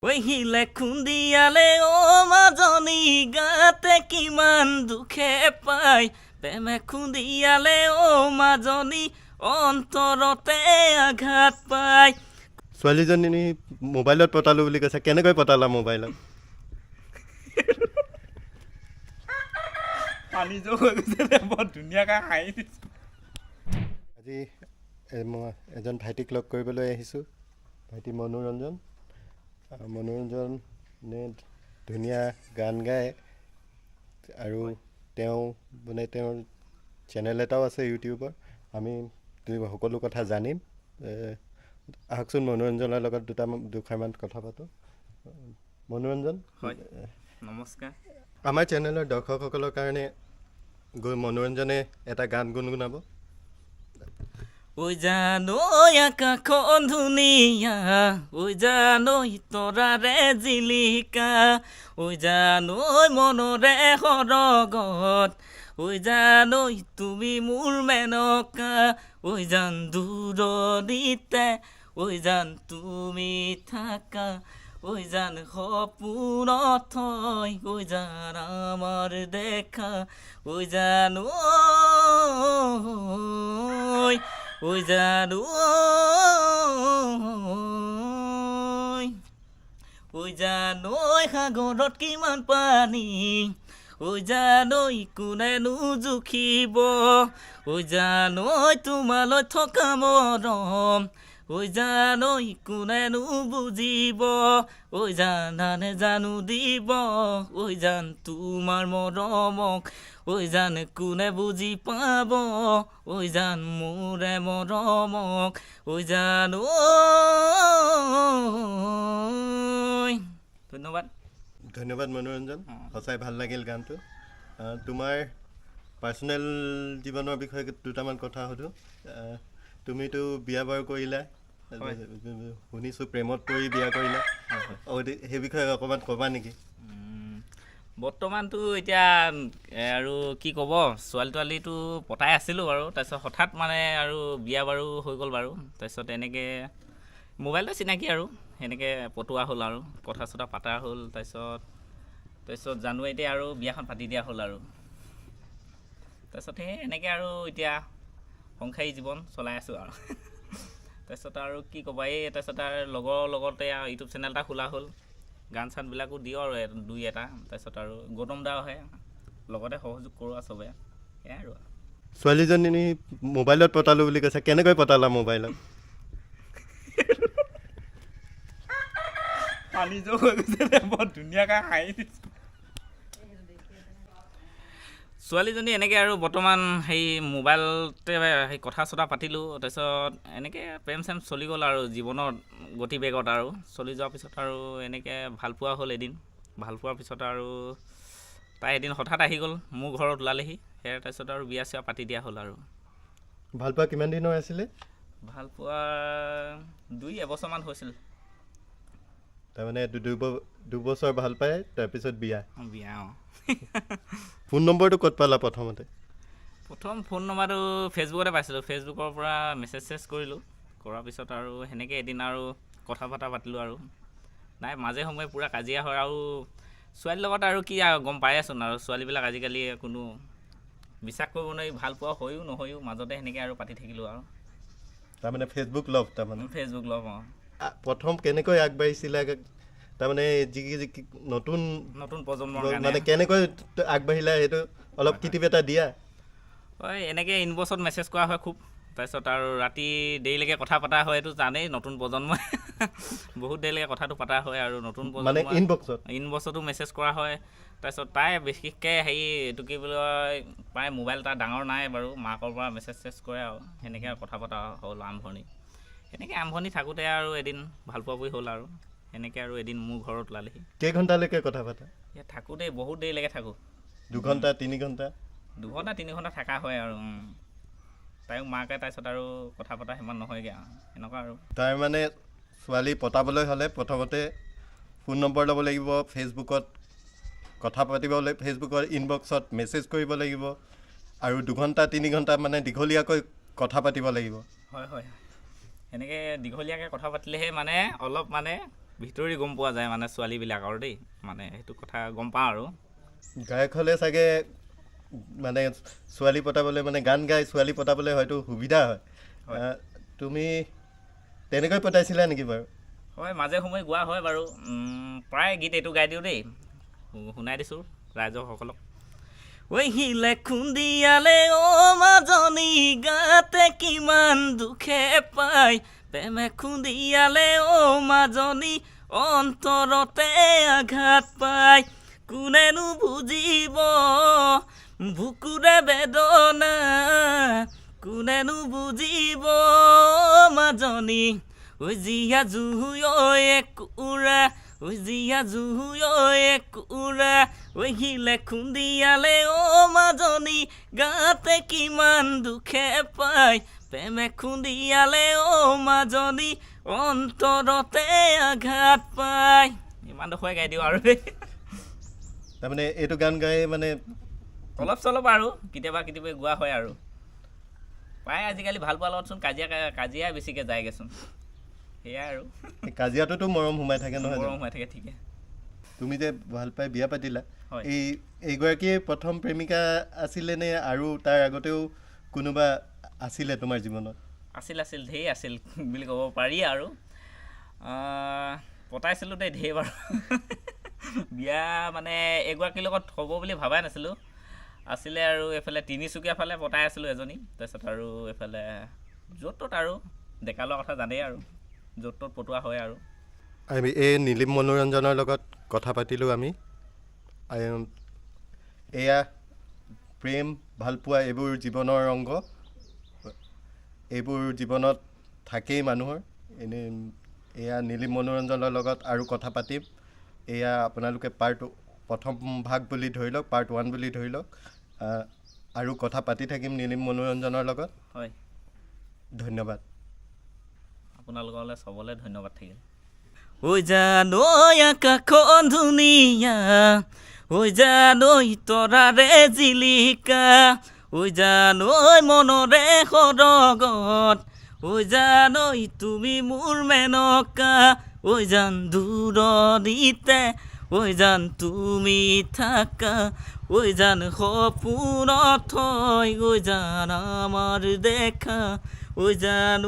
ওহিলে খুন্দিয়ালে ও মাজনী গাতে কিমান দুখে পায় প্ৰেমে খুন্দিয়ালে ও মাজনী অন্তৰতে আঘাত পায়। ছোৱালীজনী মোবাইলত পতালো বুলি কৈছে, কেনেকৈ পতালা মোবাইলত? পানী যোগ হৈ গৈছে, বৰ ধুনীয়াকৈ হাঁহি দিছোঁ। আজি মই এজন ভাইটিক লগ কৰিবলৈ আহিছোঁ, ভাইটি মনোৰঞ্জন। মনোৰঞ্জনে ধুনীয়া গান গায় আৰু তেওঁৰ চেনেল এটাও আছে ইউটিউবৰ। আমি সকলো কথা জানিম। আহকচোন মনোৰঞ্জনৰ লগত দুষাৰমান কথা পাতোঁ। মনোৰঞ্জন, হয়, নমস্কাৰ। আমাৰ চেনেলৰ দৰ্শকসকলৰ কাৰণে মনোৰঞ্জনে এটা গান গুণগুণাব। ঐ জানো আকাশখন ধুনীয়া, ঐ জানো তৰাৰে জিলিকা, ঐ জানো মনৰে সৰগত, ঐ জানো তুমি মোৰ মেনকা, ঐ জান দূৰদিতে, ঐ জান তুমি থাকা, ঐ জান সপোনত হয়, ঐ জান আমার দেখা, ঐ জানো ঐ জানো ঐ জানো সাগৰত কিমান পানী, ঐ জানো কোনেনো জুখিব, ঐ জানো তোমালৈ থকা মৰম, ঐ জানো কোনেনো বুজিব, ঐ জানানে জানো দিব, ঐ জান তোমাৰ মৰমক, ঐ জান কোনে বুজি পাব, ঐ জান মোৰে মৰমক, ঐ জানো। ধন্যবাদ। ধন্যবাদ মনোৰঞ্জন, সঁচাই ভাল লাগিল গানটো। তোমাৰ পাৰ্চনেল জীৱনৰ বিষয়ে দুটামান কথা সোধোঁ। তুমিতো বিয়া বাৰু কৰিলা, শুনিছোঁ প্ৰেমত পৰি বিয়া কৰিলা, সেই বিষয়ে অকণমান ক'বা নেকি? বৰ্তমানতো এতিয়া আৰু কি ক'ব, ছোৱালীটো পতাই আছিলোঁ বাৰু, তাৰপিছত হঠাৎ মানে আৰু বিয়া বাৰু হৈ গ'ল বাৰু। তাৰপিছত এনেকৈ মোবাইলতে চিনাকি আৰু সেনেকৈ পতোৱা হ'ল আৰু কথা চথা পতা হ'ল। তাৰপিছত জানুৱাৰীতে আৰু বিয়াখন পাতি দিয়া হ'ল আৰু তাৰপিছত সেই এনেকৈ আৰু এতিয়া সংসাৰী জীৱন চলাই আছোঁ আৰু। তাৰপিছত আৰু কি ক'বা, তাৰপিছত আৰু লগৰ লগতে ইউটিউব চেনেল এটা খোলা হ'ল, গান চানবিলাকো দিওঁ আৰু দুই এটা। তাৰপিছত আৰু গৌতম দাও আহে, লগতে সহযোগ কৰোঁ আৰু চবে, সেয়াই আৰু। ছোৱালীজনী মোবাইলত পতালো বুলি কৈছে, কেনেকৈ পতালা মোবাইলত? পানী যোগ হৈ গৈছে, বৰ ধুনীয়াকৈ হাঁহি দিছোঁ। ছোৱালীজনী এনেকৈ আৰু বৰ্তমান মোবাইলতে কথা চথা পাতিলোঁ। তাৰপিছত এনেকৈ প্ৰেম চেম চলি গ'ল আৰু জীৱনৰ গতিবেগত আৰু চলি যোৱাৰ পিছত আৰু এনেকৈ ভাল পোৱা হ'ল এদিন। ভাল পোৱাৰ পিছত আৰু তাই এদিন হঠাৎ আহি গ'ল, মোৰ ঘৰত ওলালেহি। সেয়া তাৰপিছত আৰু বিয়া চিয়া পাতি দিয়া হ'ল আৰু। ভাল পোৱা কিমান দিনৰ আছিলে? ভাল পোৱা 2-এবছৰমান হৈছিল। তাৰমানে দুবছৰ ভাল পায়, তাৰপিছত বিয়া? বিয়া, অঁ। ফোন নম্বৰটো ক'ত পালা প্ৰথমতে? প্ৰথম ফোন নম্বৰটো ফেচবুকতে পাইছিলোঁ। ফেচবুকৰ পৰা মেছেজ কৰিলোঁ, কৰাৰ পিছত আৰু সেনেকৈ এদিন আৰু কথা পাতিলোঁ আৰু। নাই, মাজে সময়ে পূৰা কাজিয়া হয় আৰু ছোৱালীৰ লগত আৰু কি আৰু গম পায়েচোন আৰু, ছোৱালীবিলাক আজিকালি কোনো বিশ্বাস কৰিব নোৱাৰি, ভাল পোৱা হয়ো নহয়ো, মাজতে সেনেকৈ আৰু পাতি থাকিলোঁ আৰু। তাৰমানে ফেচবুক লভ? তাৰমানে ফেচবুক লভ, অঁ। প্ৰথম কেনেকৈ আগবাঢ়িছিলা, তাৰমানে যি নতুন প্ৰজন্মৰ মানে কেনেকৈ আগবাঢ়িলা, সেইটো অলপ কিটিপ এটা দিয়া। হয়, এনেকৈ ইনবক্সত মেছেজ কৰা হয় খুব। তাৰপিছত আৰু ৰাতি দেৰিলৈকে কথা পতা হয়, এইটো জানেই নতুন প্ৰজন্মই। বহুত দেৰিলৈকে কথাটো পতা হয় আৰু নতুন মানে ইনবক্সতো মেছেজ কৰা হয়। তাৰপিছত তাই বিশেষকৈ এইটো কি বুলি কয়, প্ৰায় মোবাইল এটা ডাঙৰ নাই বাৰু, মাকৰ পৰা মেছেজ কৰে আৰু সেনেকৈ কথা পতা হ'ল আৰম্ভণি। সেনেকৈ আৰম্ভণি থাকোঁতে আৰু এদিন ভাল পোৱা পুৰি হ'ল আৰু সেনেকৈ আৰু এদিন মোৰ ঘৰত ওলালেহি। কেইঘণ্টালৈকে কথা পাতা? থাকোঁতে বহুত দেৰিলৈকে থাকোঁ। 2 ঘণ্টা 3 ঘণ্টা? 2 ঘণ্টা 3 ঘণ্টা থকা হয় আৰু। তাইও মাকে তাৰপিছত আৰু কথা পতা সিমান নহয়গৈ আৰু এনেকুৱা আৰু। তাৰমানে ছোৱালী পতাবলৈ হ'লে প্ৰথমতে ফোন নম্বৰ ল'ব লাগিব, ফেচবুকত কথা পাতিব লাগিব, ফেচবুকৰ ইনবক্সত মেছেজ কৰিব লাগিব, আৰু 2 ঘণ্টা 3 ঘণ্টা মানে দীঘলীয়াকৈ কথা পাতিব লাগিব। হয়, সেনেকৈ দীঘলীয়াকৈ কথা পাতিলেহে মানে অলপ মানে ভিতৰি গম পোৱা যায় মানে ছোৱালীবিলাকৰ দেই, মানে সেইটো কথা গম পাওঁ আৰু। গায়ক হ'লে চাগে মানে ছোৱালী পতাবলৈ মানে গান গাই ছোৱালী পতাবলৈ হয়তো সুবিধা হয়। তুমি তেনেকৈ পতাইছিলা নেকি বাৰু? হয়, মাজে সময়ে গোৱা হয় বাৰু। প্ৰায় গীত এইটো গাই দিওঁ দেই, শুনাই দিছোঁ ৰাইজসকলক। ঐ শিলে খুন্দিয়ালে মাজনী গাতে কিমান দুখে পায়, প্ৰেমে খুন্দিয়ালে মাজনী অন্তৰতে আঘাত পায়, কোনেনো বুজিব বুকুৰে বেদনা, কোনেনো বুজিব মাজনী। ঐ জীয়া জুই একুৰা, ঐ জীয়া জুই একুৰা, ঐ শিলে খুন্দিয়ালে মাজনী গাতে কিমান দুখে পায়, প্ৰেমে খুন্দিয়ালে মাজনী অন্তৰতে আঘাত পায়। ইমান ডোখৰে গাই দিওঁ আৰু দেই। তাৰমানে এইটো গান গাই মানে অলপ চলপ আৰু কেতিয়াবা কেতিয়াবা গোৱা হয় আৰু। প্ৰায় আজিকালি ভাল পোৱাৰ লগতচোন কাজিয়া বেছিকৈ যায়গৈচোন, সেয়াই আৰু। কাজিয়াটোতো মৰম সোমাই থাকে নহয় মৰম জানো? হৈ থাকে, ঠিকে। তুমি যে ভাল পাই বিয়া পাতিলা, হয়। এইগৰাকীয়ে প্ৰথম প্ৰেমিকা আছিলে নে আৰু তাৰ আগতেও কোনোবা আছিলে তোমাৰ জীৱনত? আছিল ঢেৰ আছিল বুলি ক'ব পাৰি আৰু। পতাইছিলোঁ দেই ঢেৰ বাৰু। বিয়া মানে এগৰাকীৰ লগত হ'ব বুলি ভবাই নাছিলোঁ। আছিলে আৰু এইফালে তিনিচুকীয়া ফালে পতাই আছিলোঁ এজনী, তাৰপিছত আৰু এইফালে য'ত ত'ত আৰু ডেকা লোৱাৰ কথা জানেই আৰু, য'ত ত'ত পতোৱা হয় আৰু। আমি এই নীলিম মনোৰঞ্জনৰ লগত কথা পাতিলোঁ আমি। এয়া প্ৰেম, ভালপোৱা এইবোৰ জীৱনৰ অংগ, এইবোৰ জীৱনত থাকেই মানুহৰ। এয়া নীলিম মনোৰঞ্জনৰ লগত আৰু কথা পাতিম। এয়া আপোনালোকে প্ৰথম ভাগ বুলি ধৰি লওক, পাৰ্ট 1 বুলি ধৰি লওক। আৰু কথা পাতি থাকিম নীলিম মনোৰঞ্জনৰ লগত। হয়, ধন্যবাদ। আপোনালোকলৈ চবলৈ ধন্যবাদ থাকিল। ঐ জানৈ আকাশখন ধুনীয়া, ঐ জানৈ তৰাৰে জিলিকা, ঐ জানৈ মনৰে সৰগত, ঐ জানৈ তুমি মোৰ মেনকা, ঐ জান দূৰণিতে, ঐ জান তুমি থাকা, ঐ জান সপোনত থৈ, ঐ জান আমাৰ দেখা, ঐ জান